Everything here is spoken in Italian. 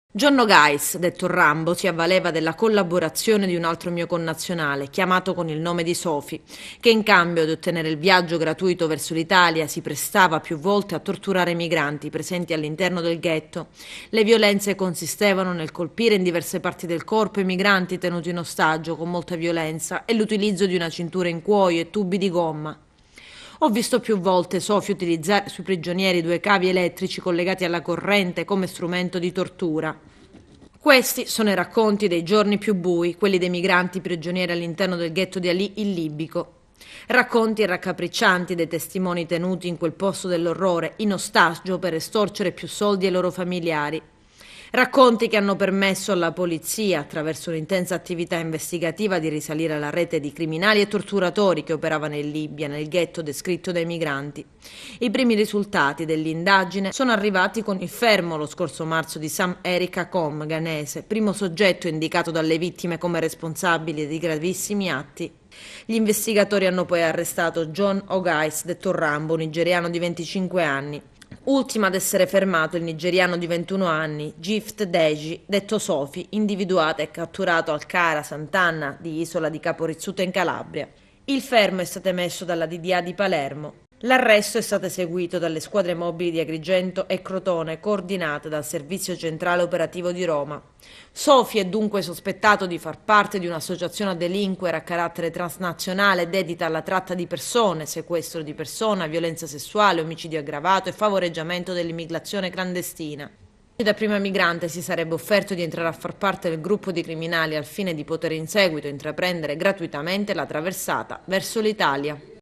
Giorno Gais, detto Rambo, si avvaleva della collaborazione di un altro mio connazionale, chiamato con il nome di Sofi, che in cambio di ottenere il viaggio gratuito verso l'Italia si prestava più volte a torturare i migranti presenti all'interno del ghetto. Le violenze consistevano nel colpire in diverse parti del corpo i migranti tenuti in ostaggio con molta violenza e l'utilizzo di una cintura in cuoio e tubi di gomma. Ho visto più volte Sofi utilizzare sui prigionieri due cavi elettrici collegati alla corrente come strumento di tortura. Questi sono i racconti dei giorni più bui, quelli dei migranti prigionieri all'interno del ghetto di Ali in libico. Racconti raccapriccianti dei testimoni tenuti in quel posto dell'orrore, in ostaggio per estorcere più soldi ai loro familiari. Racconti che hanno permesso alla polizia, attraverso un'intensa attività investigativa, di risalire alla rete di criminali e torturatori che operavano in Libia, nel ghetto descritto dai migranti. I primi risultati dell'indagine sono arrivati con il fermo lo scorso marzo di Sam Eric Akom, ghanese, primo soggetto indicato dalle vittime come responsabile di gravissimi atti. Gli investigatori hanno poi arrestato John Ogais, detto Rambo, nigeriano di 25 anni. Ultimo ad essere fermato il nigeriano di 21 anni, Gift Deji, detto Sofi, individuato e catturato al Cara Sant'Anna di Isola di Caporizzuto in Calabria. Il fermo è stato emesso dalla DDA di Palermo. L'arresto è stato eseguito dalle squadre mobili di Agrigento e Crotone, coordinate dal Servizio Centrale Operativo di Roma. Sofi è dunque sospettato di far parte di un'associazione a delinquere a carattere transnazionale dedita alla tratta di persone, sequestro di persona, violenza sessuale, omicidio aggravato e favoreggiamento dell'immigrazione clandestina. Da prima migrante si sarebbe offerto di entrare a far parte del gruppo di criminali al fine di poter in seguito intraprendere gratuitamente la traversata verso l'Italia.